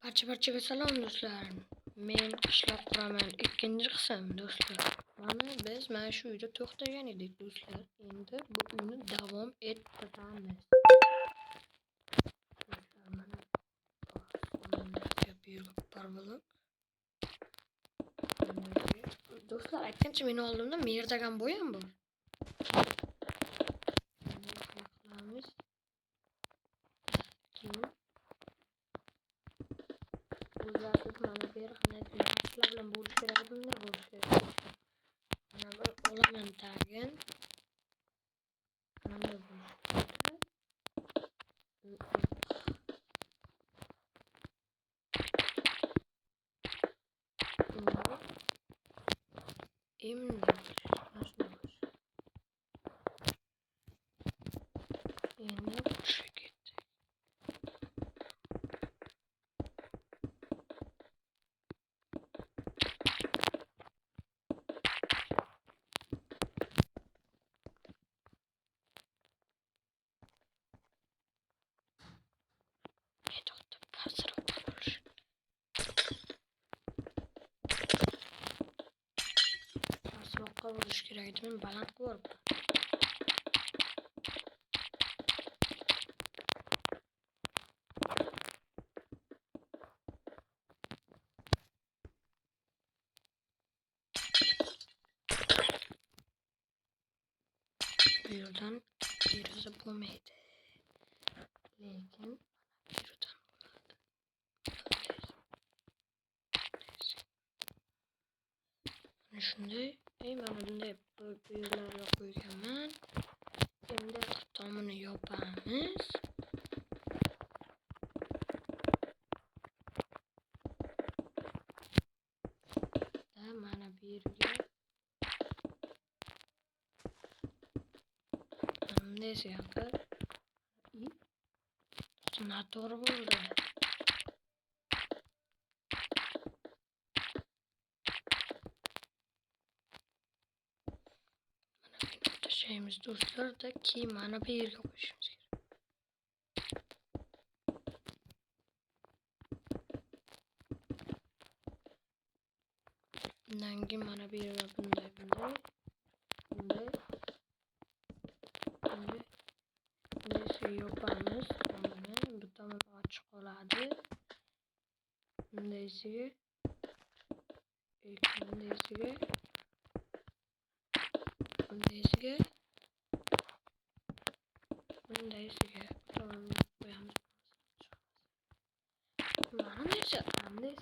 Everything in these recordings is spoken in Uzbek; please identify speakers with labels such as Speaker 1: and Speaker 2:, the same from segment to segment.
Speaker 1: Barchaga salom do'stlar. Men qishloq quraman 2-qism do'stlar. Mana shu uyda to'xtagan edik do'stlar. Endi bu uyni davom ettiramiz. Do'stlar mana do'stlar aytgancha meni oldimda merdagan bo'yam bor. Mana bu yer qanday tashlar bilan bo'lish kerak, bunday bo'lish kerak. Mana bir olaman tagin. Mana bu. Endi o'sha ketdi. Pastroqqa burish kerak edi, men baland qilib bu yerdan deraza bo'lmaydi. Lekin mana shunday, mana bunday bu yerlarga qo'yganman. Endi tomini yopamiz. Mana bu yerga bunday siyoqda noto'g'ri bo'ldi. Tashlaymiz do'stlarda, keyin mana bu yerga qo'yishimiz kerak. Bundan keyin mana bu yerga bunday yopamiz. Mana bu tomon ochiq qoladi. Bundaysiga qo'yamiz. Mana nechta qanday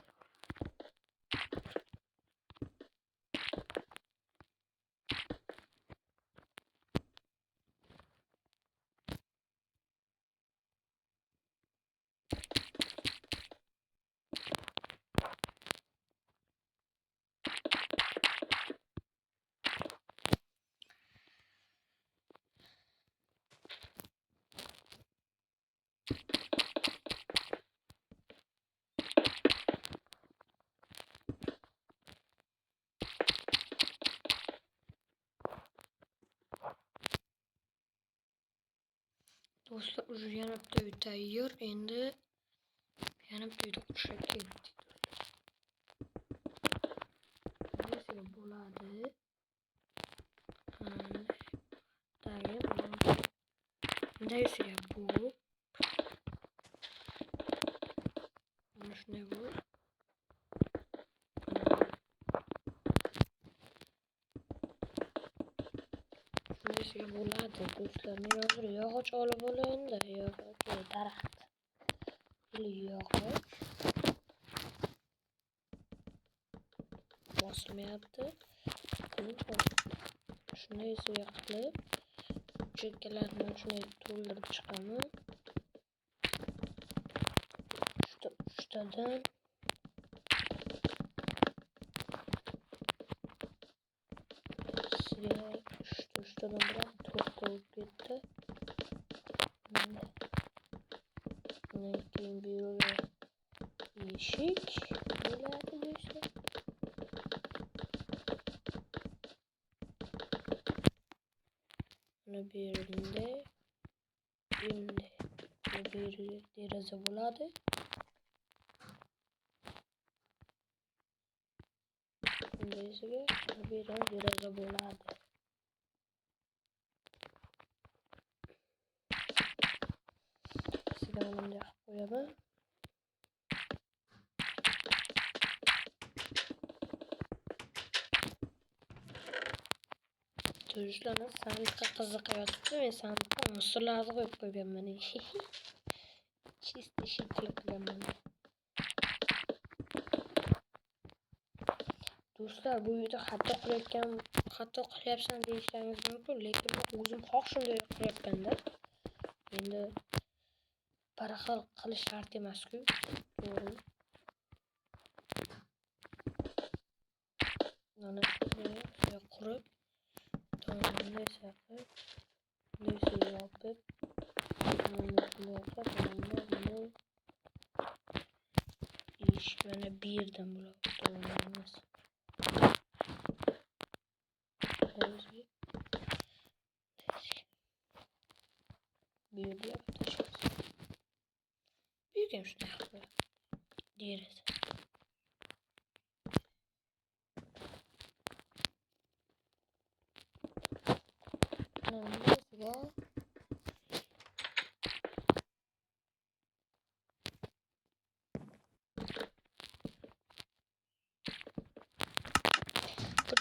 Speaker 1: do'stlar, уже yana bitta uy tayyor. Endi yana bitta uyda qurishga keldik. Bunday bo'ladi. Bunday bu. Mana shunday bu. Shunday bo'ladi do'stlar. Men hozir yog'och olib olayin-da, yog'och daraxt. Yog'och bosilmayapti. Shunday qilib chekkalarni shunday to'ldirib chiqaman. Uchtadan uchtadan bilan to'rtta bo'lib ketdi. Bundan keyin bu yerga eshik bo'ladi do'stlar. Mana bu yerda bu yerga deraza bo'ladi. Shundaysiga birdan deraza bo'ladi. Sizga bunday qilib qo'yaman. Do'stlar, sandiqqa qiziqayotibdi. Men sandiqqa musullarni qo'yib qo'yganman. Chist ish qilganman. Do'stlar, bu uyda xato qilyapsan deyishingiz mumkin, lekin men o'zim xoh shunday qilyapman-da. Endi bir xil qilish shart emas-ku, to'g'ri? Mana shunday qurib, tomonini esa qilib, bunday yopib, bunday eshik mana bu yerdan bo'ladi, to'g'ri emas. Bu yerda yopib tashlaymiz. Büyük hem şunu yapıyor. Diğeri. Neyse.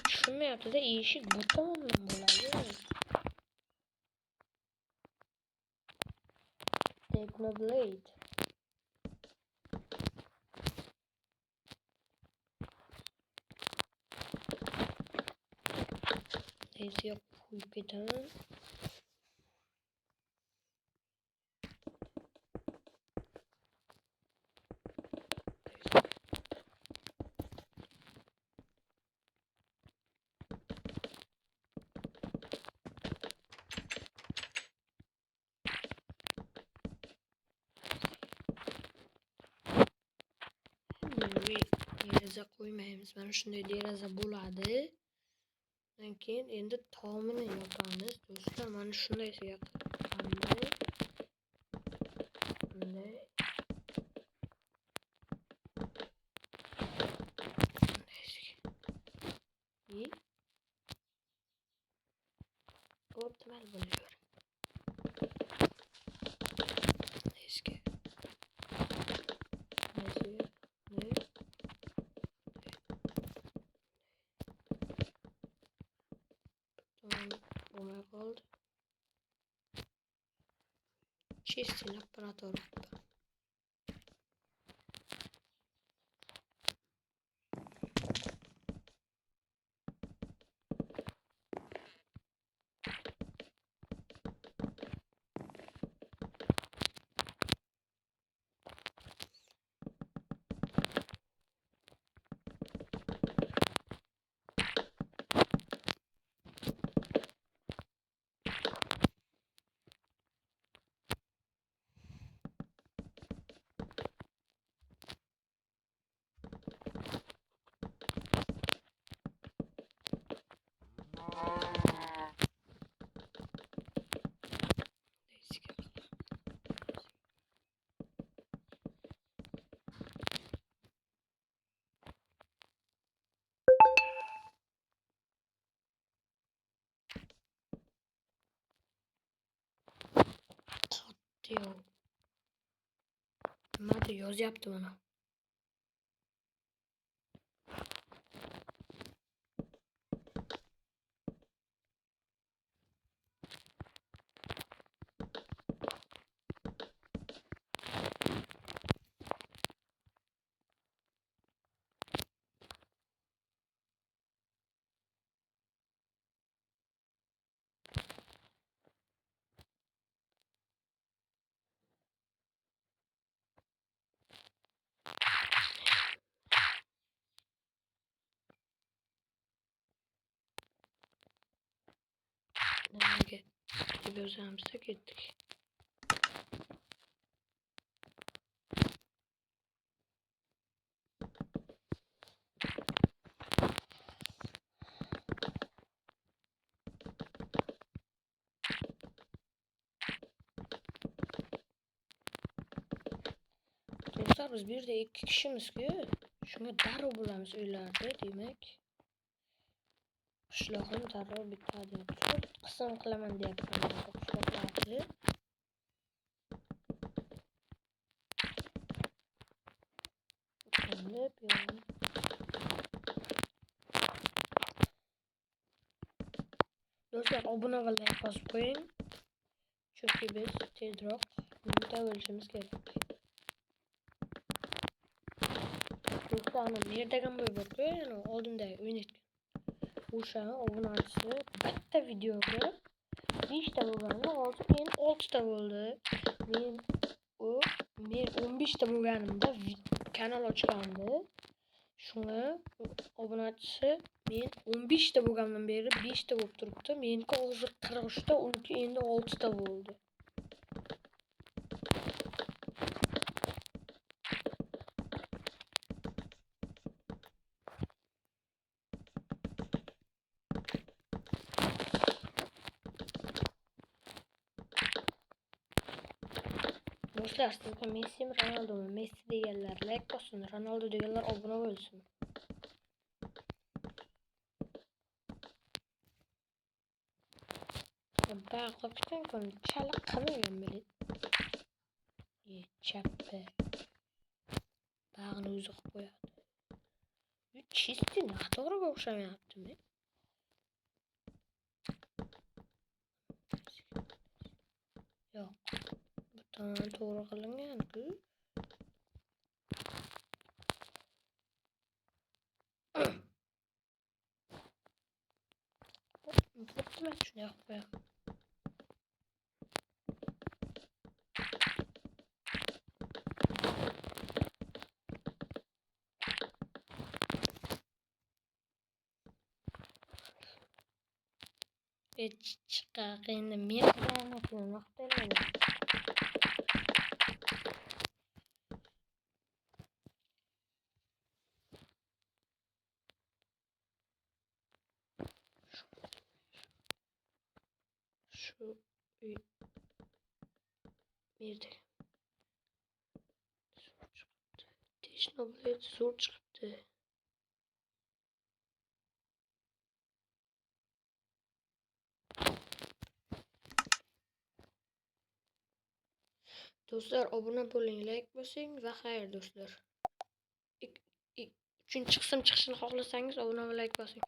Speaker 1: Şunu yaptı da yeşil buton mu bulayı? Technoblade. Neyse yok kuyudan. Deraza qo'ymaymiz. Mana shunday deraza bo'ladi. Undan keyin endi tomini yopamiz. Do'stlar, mana shunday qanday. Bunday. İyi. Optimal buluyor. Neyse. Ne? Olmay qoldi. Чистый аппаратура. Diyor. Hadi yoz yaptım onu. Nereye gözümüzde gittik. Dostlar, biz bir de iki kişimiz ki şuna darı bulamiz uylarda demek. qishloqim darrov bitta deyapti. Qism qilaman deyapman qishloqlar orqali. Do'stlar, obuna va like bosib qo'ying. Chunki biz tezroq mingta bo'lishimiz kerak. Do'stlar, ana yerdagan bor-ku, yana oldinda o'ynayotgan. O'sha obunachisi bitta videoga 5 ta bo'lganda, hozir men 6 ta bo'ldi. Men 15 ta bo'lganimda kanal ochgandi. Shunga obunachisi men 15 ta bo'lgandan beri 5 ta bo'lib turibdi. Meniki hozir 43 ta, uniki endi 6 ta bo'ldi. Do'stlar, sizga Messi mi, Ronaldo mi? Messi deganlar like bossin, Ronaldo deganlar obuna bo'lsin. Baqirgan kun chala qilmagan bilet. Chappi. Bag'ni o'zi qilib qo'yadi. Chisti to'g'riga o'xshamayaptimi? Yo'q. Bu tomon to'g'ri qilingan-ku. Shunday qilib qo'yaman. Chiqaq endi men qilaman vaqtlaydi. Şu yerda zo'r chiqibdi. Teshno bilet zo'r chiqibdi. Do'stlar, obuna bo'ling, like bosing va xayr do'stlar. 3-qism chiqishini xohlasangiz obuna va like bosing.